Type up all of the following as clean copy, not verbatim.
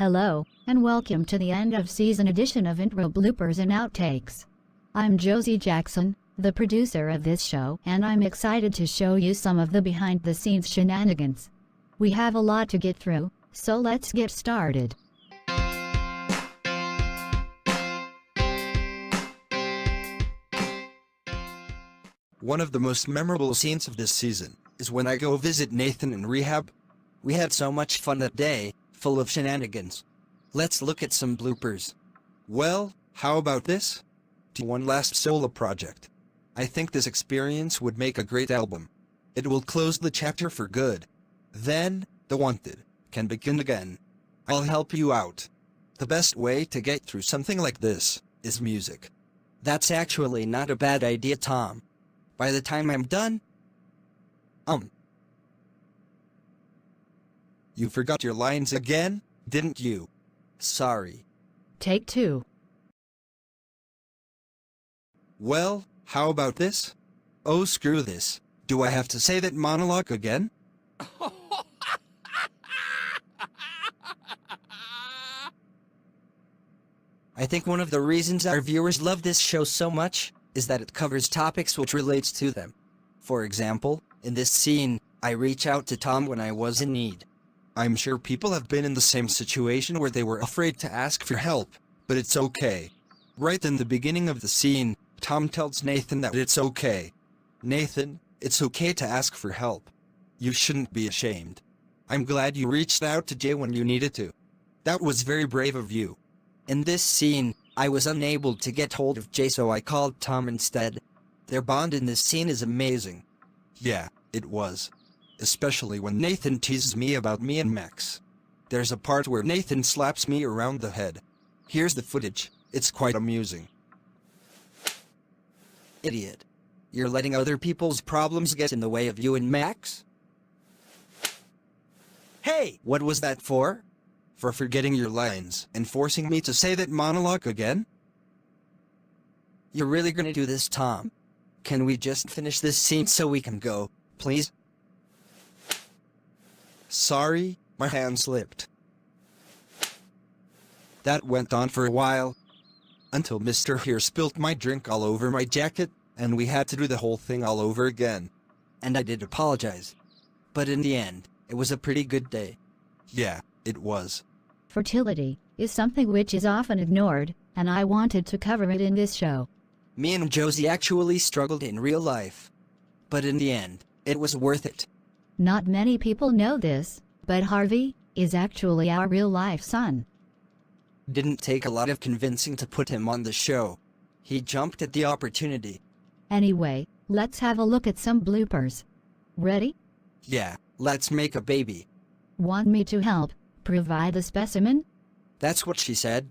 Hello, and welcome to the end of season edition of Intro Bloopers and Outtakes. I'm Josie Jackson, the producer of this show, and I'm excited to show you some of the behind-the-scenes shenanigans. We have a lot to get through, so let's get started. One of the most memorable scenes of this season is when I go visit Nathan in rehab. We had so much fun that day, full of shenanigans. Let's look at some bloopers. Well, how about this? To one last solo project. I think this experience would make a great album. It will close the chapter for good. Then, The Wanted can begin again. I'll help you out. The best way to get through something like this is music. That's actually not a bad idea, Tom. By the time I'm done... You forgot your lines again, didn't you? Sorry. Take 2. Well, how about this? Oh, screw this. Do I have to say that monologue again? I think one of the reasons our viewers love this show so much is that it covers topics which relates to them. For example, in this scene, I reach out to Tom when I was in need. I'm sure people have been in the same situation where they were afraid to ask for help, but it's okay. Right in the beginning of the scene, Tom tells Nathan that it's okay. Nathan, it's okay to ask for help. You shouldn't be ashamed. I'm glad you reached out to Jay when you needed to. That was very brave of you. In this scene, I was unable to get hold of Jay, so I called Tom instead. Their bond in this scene is amazing. Yeah, it was. Especially when Nathan teases me about me and Max. There's a part where Nathan slaps me around the head. Here's the footage. It's quite amusing. Idiot. You're letting other people's problems get in the way of you and Max? Hey, what was that for? For forgetting your lines and forcing me to say that monologue again? You're really gonna do this, Tom? Can we just finish this scene so we can go, please? Sorry, my hand slipped. That went on for a while. Until Mr. Here spilt my drink all over my jacket, and we had to do the whole thing all over again. And I did apologize. But in the end, it was a pretty good day. Yeah, it was. Fertility is something which is often ignored, and I wanted to cover it in this show. Me and Josie actually struggled in real life. But in the end, it was worth it. Not many people know this, but Harvey is actually our real-life son. Didn't take a lot of convincing to put him on the show. He jumped at the opportunity. Anyway, let's have a look at some bloopers. Ready? Yeah, let's make a baby. Want me to help provide the specimen? That's what she said.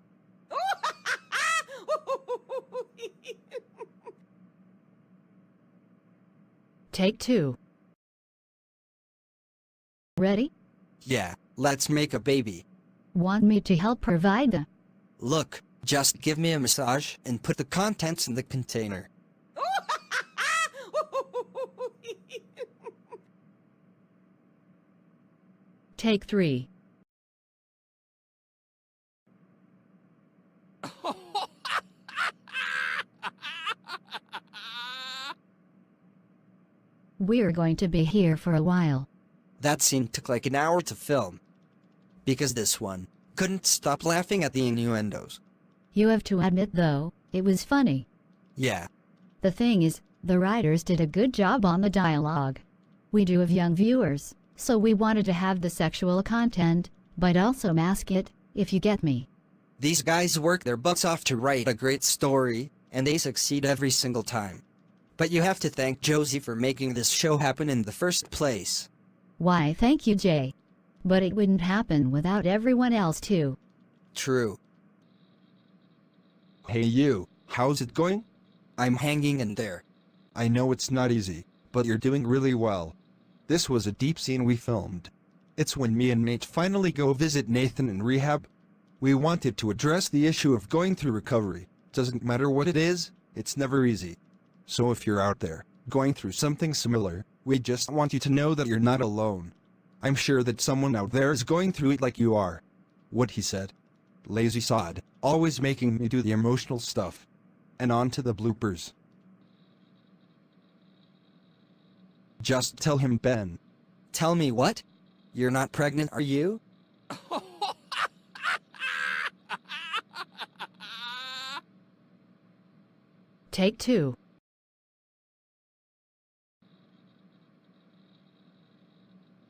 Take 2. Ready? Yeah, let's make a baby. Want me to help provide the... Look, just give me a massage and put the contents in the container. Take 3. We're going to be here for a while. That scene took like an hour to film. Because this one couldn't stop laughing at the innuendos. You have to admit, though, it was funny. Yeah. The thing is, the writers did a good job on the dialogue. We do have young viewers, so we wanted to have the sexual content, but also mask it, if you get me. These guys work their butts off to write a great story, and they succeed every single time. But you have to thank Josie for making this show happen in the first place. Why, thank you, Jay. But it wouldn't happen without everyone else, too. True. Hey you, how's it going? I'm hanging in there. I know it's not easy, but you're doing really well. This was a deep scene we filmed. It's when me and Nate finally go visit Nathan in rehab. We wanted to address the issue of going through recovery. Doesn't matter what it is, it's never easy. So if you're out there, going through something similar, we just want you to know that you're not alone. I'm sure that someone out there is going through it like you are. What he said. Lazy sod, always making me do the emotional stuff. And on to the bloopers. Just tell him, Ben. Tell me what? You're not pregnant, are you? Take 2.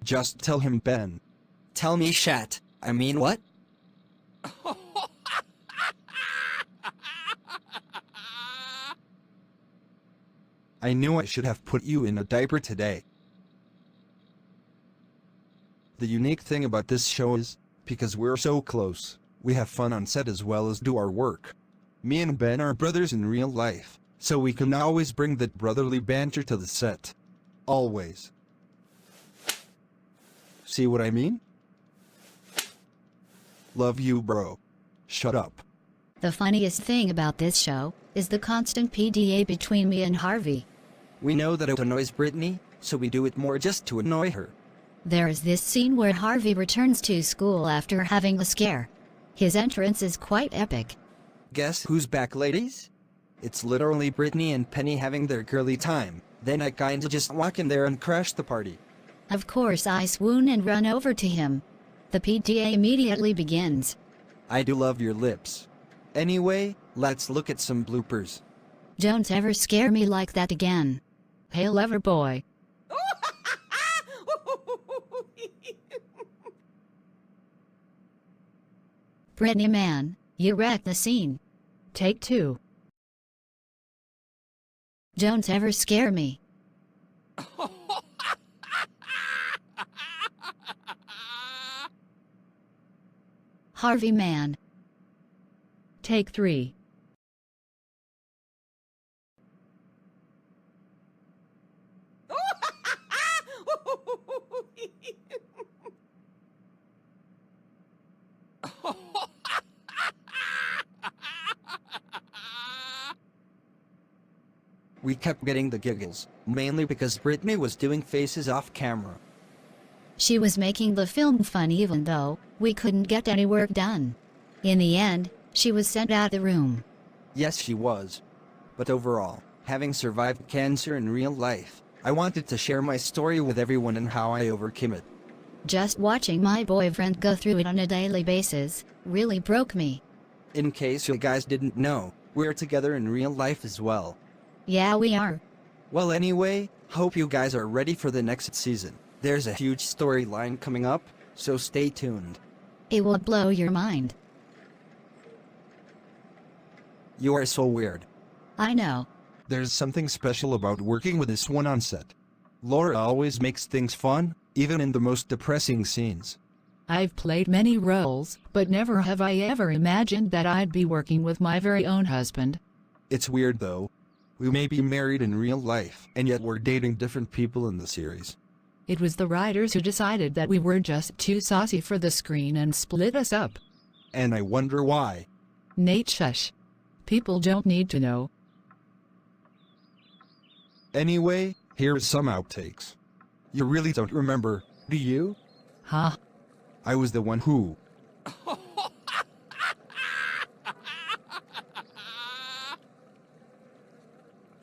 Just tell him, Ben. Tell me, Shat. I mean what? I knew I should have put you in a diaper today. The unique thing about this show is, because we're so close, we have fun on set as well as do our work. Me and Ben are brothers in real life, so we can always bring that brotherly banter to the set. Always. See what I mean? Love you, bro. Shut up. The funniest thing about this show is the constant PDA between me and Harvey. We know that it annoys Brittany, so we do it more just to annoy her. There is this scene where Harvey returns to school after having a scare. His entrance is quite epic. Guess who's back, ladies? It's literally Brittany and Penny having their girly time. Then I kinda just walk in there and crash the party. Of course, I swoon and run over to him. The PDA immediately begins. I do love your lips. Anyway, let's look at some bloopers. Don't ever scare me like that again. Hey, lover boy. Brittany, man, you wrecked the scene. Take 2. Don't ever scare me. Harvey, man. Take 3. We kept getting the giggles, mainly because Brittany was doing faces off camera. She was making the film fun even though we couldn't get any work done. In the end, she was sent out the room. Yes, she was. But overall, having survived cancer in real life, I wanted to share my story with everyone and how I overcame it. Just watching my boyfriend go through it on a daily basis really broke me. In case you guys didn't know, we're together in real life as well. Yeah, we are. Well, anyway, hope you guys are ready for the next season. There's a huge storyline coming up, so stay tuned. It will blow your mind. You are so weird. I know. There's something special about working with this one on set. Laura always makes things fun, even in the most depressing scenes. I've played many roles, but never have I ever imagined that I'd be working with my very own husband. It's weird though. We may be married in real life, and yet we're dating different people in the series. It was the writers who decided that we were just too saucy for the screen and split us up. And I wonder why. Nate, shush. People don't need to know. Anyway, here's some outtakes. You really don't remember, do you? Huh? I was the one who...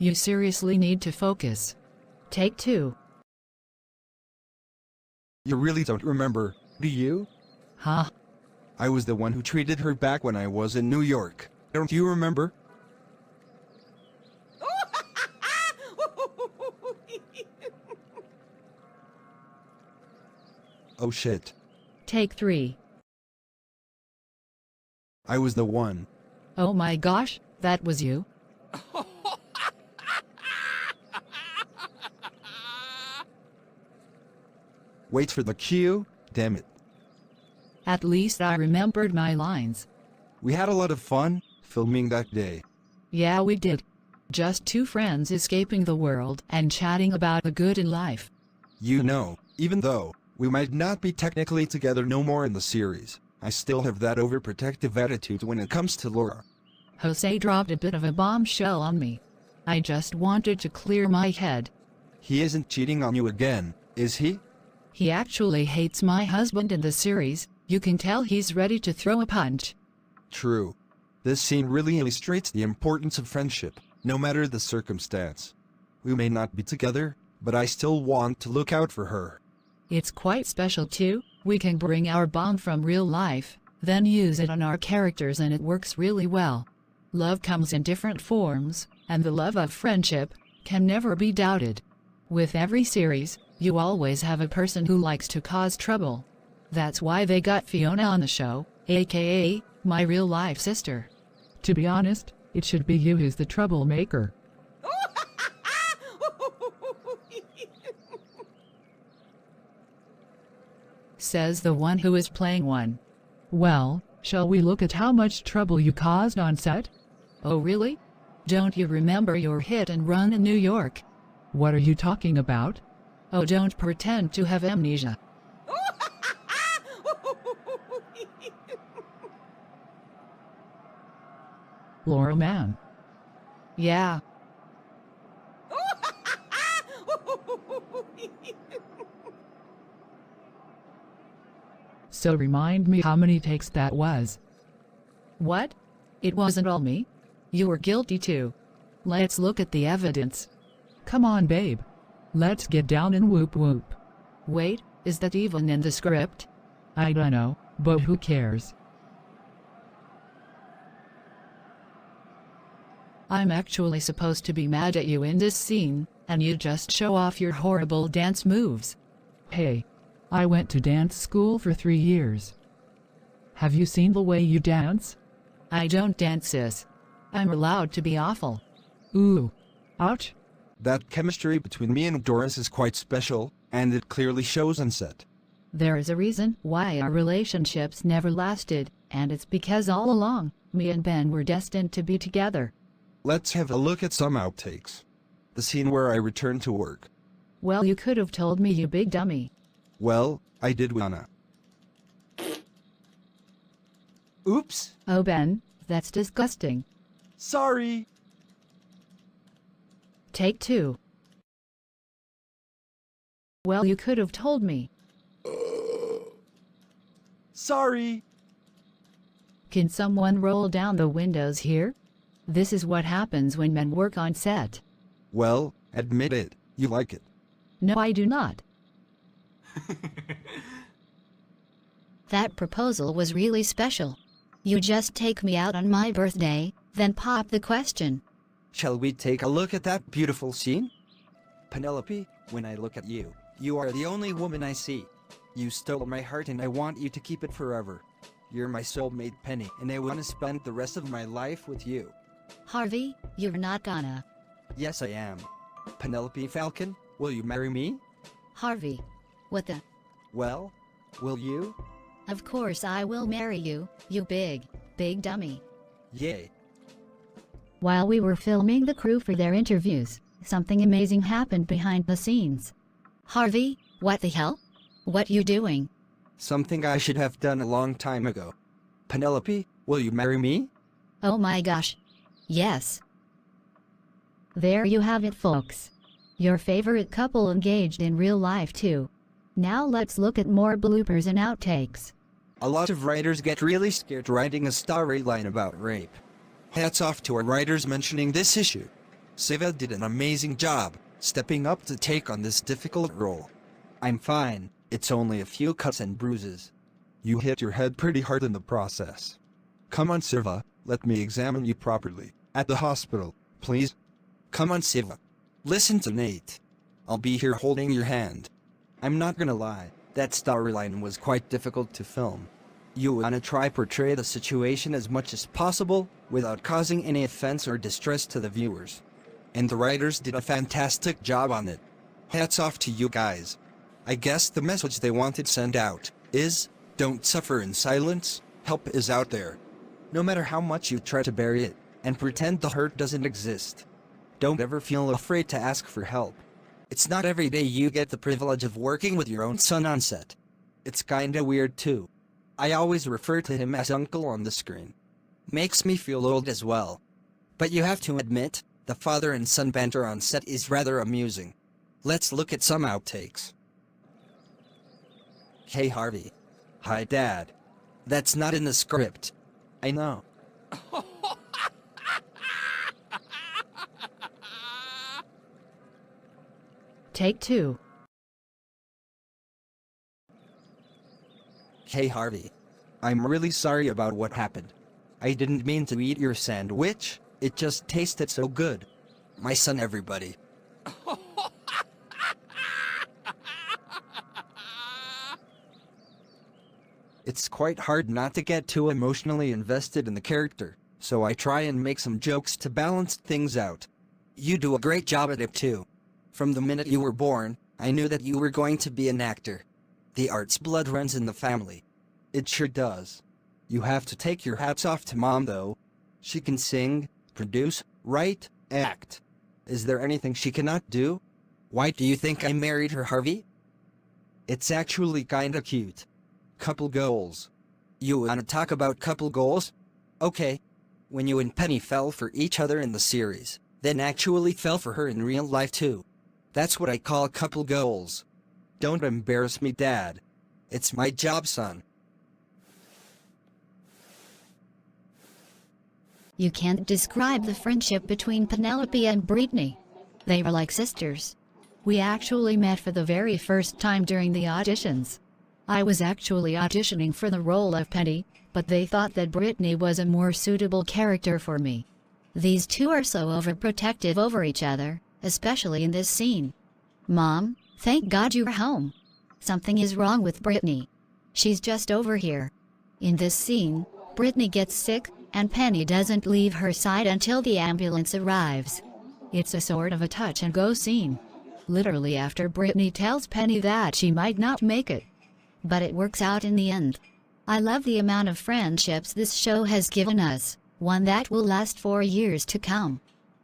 You seriously need to focus. Take 2. You really don't remember, do you? Huh? I was the one who treated her back when I was in New York. Don't you remember? Oh shit. Take 3. I was the one. Oh my gosh, that was you? Wait for the cue, damn it. At least I remembered my lines. We had a lot of fun filming that day. Yeah, we did. Just two friends escaping the world and chatting about the good in life. You know, even though we might not be technically together no more in the series, I still have that overprotective attitude when it comes to Laura. Jose dropped a bit of a bombshell on me. I just wanted to clear my head. He isn't cheating on you again, is he? He actually hates my husband in the series, You can tell he's ready to throw a punch. True. This scene really illustrates the importance of friendship, no matter the circumstance. We may not be together, but I still want to look out for her. It's quite special too. We can bring our bond from real life, then use it on our characters, and it works really well. Love comes in different forms, and the love of friendship can never be doubted. With every series, you always have a person who likes to cause trouble. That's why they got Fiona on the show, aka my real-life sister. To be honest, it should be you who's the troublemaker. Says the one who is playing one. Well, shall we look at how much trouble you caused on set? Oh really? Don't you remember your hit and run in New York? What are you talking about? Oh, don't pretend to have amnesia. Laura Mann. Yeah. So remind me how many takes that was. What? It wasn't all me. You were guilty too. Let's look at the evidence. Come on, babe. Let's get down and whoop whoop. Wait, is that even in the script? I don't know, but who cares? I'm actually supposed to be mad at you in this scene, and you just show off your horrible dance moves. Hey, I went to dance school for 3 years. Have you seen the way you dance? I don't dance, sis. I'm allowed to be awful. Ooh. Ouch. That chemistry between me and Doris is quite special, and it clearly shows on set. There is a reason why our relationships never lasted, and it's because all along, me and Ben were destined to be together. Let's have a look at some outtakes. The scene where I return to work. Well, you could have told me, you big dummy. Well, I did wanna. Oops. Oh, Ben, that's disgusting. Sorry. Take 2. Well, you could have told me. Sorry. Can someone roll down the windows here? This is what happens when men work on set. Well, admit it, you like it. No, I do not. That proposal was really special. You just take me out on my birthday, then pop the question. Shall we take a look at that beautiful scene? Penelope, when I look at you, you are the only woman I see. You stole my heart and I want you to keep it forever. You're my soulmate, Penny, and I want to spend the rest of my life with you. Harvey, you're not gonna. Yes, I am. Penelope Falcon, will you marry me? Harvey. What the? Well, will you? Of course I will marry you, you big dummy. Yay. While we were filming the crew for their interviews, something amazing happened behind the scenes. Harvey, what the hell? What you doing? Something I should have done a long time ago. Penelope, will you marry me? Oh my gosh. Yes. There you have it, folks. Your favorite couple engaged in real life too. Now let's look at more bloopers and outtakes. A lot of writers get really scared writing a storyline about rape. Hats off to our writers mentioning this issue. Siva did an amazing job, stepping up to take on this difficult role. I'm fine, it's only a few cuts and bruises. You hit your head pretty hard in the process. Come on, Siva, let me examine you properly. At the hospital, please. Come on, Siva. Listen to Nate. I'll be here holding your hand. I'm not gonna lie, that storyline was quite difficult to film. You wanna try portray the situation as much as possible, without causing any offense or distress to the viewers. And the writers did a fantastic job on it. Hats off to you guys. I guess the message they wanted sent out is, don't suffer in silence, help is out there. No matter how much you try to bury it, and pretend the hurt doesn't exist. Don't ever feel afraid to ask for help. It's not every day you get the privilege of working with your own son on set. It's kinda weird too. I always refer to him as Uncle on the screen. Makes me feel old as well. But you have to admit, the father and son banter on set is rather amusing. Let's look at some outtakes. Hey Harvey. Hi Dad, That's not in the script. I know. Take 2. Hey Harvey. I'm really sorry about what happened. I didn't mean to eat your sandwich, it just tasted so good. My son, everybody. It's quite hard not to get too emotionally invested in the character, so I try and make some jokes to balance things out. You do a great job at it too. From the minute you were born, I knew that you were going to be an actor. The art's blood runs in the family. It sure does. You have to take your hats off to Mom though. She can sing, produce, write, act. Is there anything she cannot do? Why do you think I married her, Harvey? It's actually kinda cute. Couple goals. You wanna talk about couple goals? Okay. When you and Penny fell for each other in the series, then actually fell for her in real life too. That's what I call couple goals. Don't embarrass me, Dad. It's my job, son. You can't describe the friendship between Penelope and Brittany. They were like sisters. We actually met for the very first time during the auditions. I was actually auditioning for the role of Penny, but they thought that Brittany was a more suitable character for me. These two are so overprotective over each other, especially in this scene. Mom, thank God you're home. Something is wrong with Brittany. She's just over here. In this scene, Brittany gets sick, and Penny doesn't leave her side until the ambulance arrives. It's a sort of a touch-and-go scene. Literally after Brittany tells Penny that she might not make it. But it works out in the end. I love the amount of friendships this show has given us, one that will last for years to come.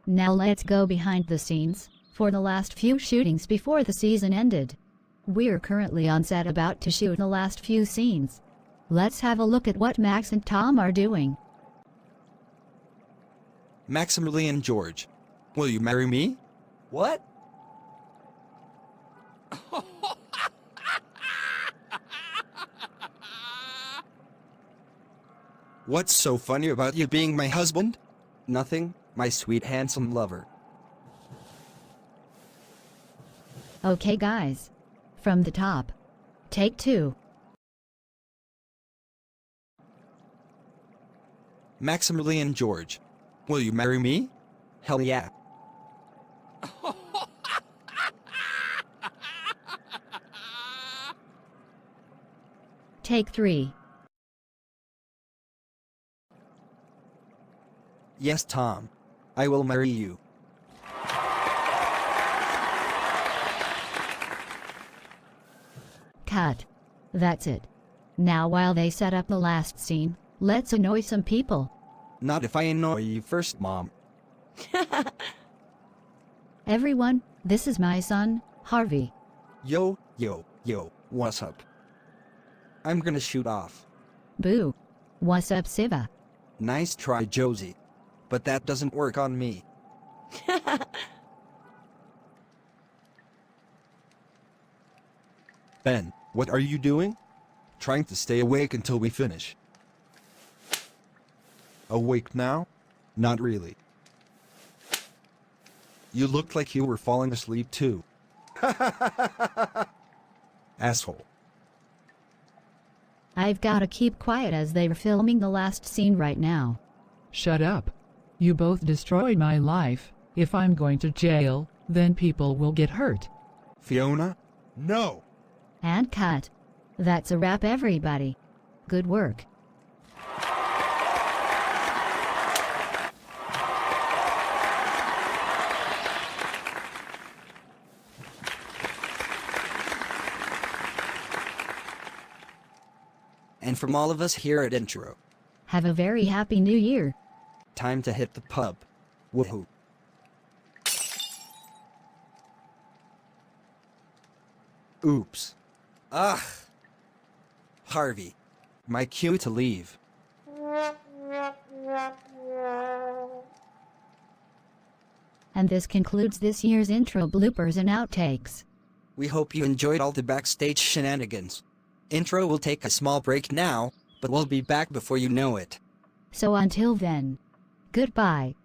Now let's go behind the scenes, for the last few shootings before the season ended. We're currently on set about to shoot the last few scenes. Let's have a look at what Max and Tom are doing. Maximilian George, will you marry me? What? What's so funny about you being my husband? Nothing, my sweet handsome lover. Okay guys. From the top. Take 2. Maximilian George, will you marry me? Hell yeah. Take 3. Yes, Tom. I will marry you. Cut. That's it. Now while they set up the last scene, let's annoy some people. Not if I annoy you first, Mom. Everyone, this is my son, Harvey. Yo, what's up? I'm gonna shoot off. Boo. What's up, Siva? Nice try, Josie. But that doesn't work on me. Ben, what are you doing? Trying to stay awake until we finish. Awake now? Not really. You looked like you were falling asleep too. Asshole. I've gotta keep quiet as they're filming the last scene right now. Shut up. You both destroyed my life. If I'm going to jail, then people will get hurt. Fiona? No! And cut. That's a wrap, everybody. Good work. And from all of us here at Intro, Have a very happy new year. time to hit the pub. Woohoo. Oops. Ugh. Harvey. My cue to leave. And this concludes this year's intro bloopers and outtakes. We hope you enjoyed all the backstage shenanigans. Intro will take a small break now, but we'll be back before you know it. So until then, goodbye.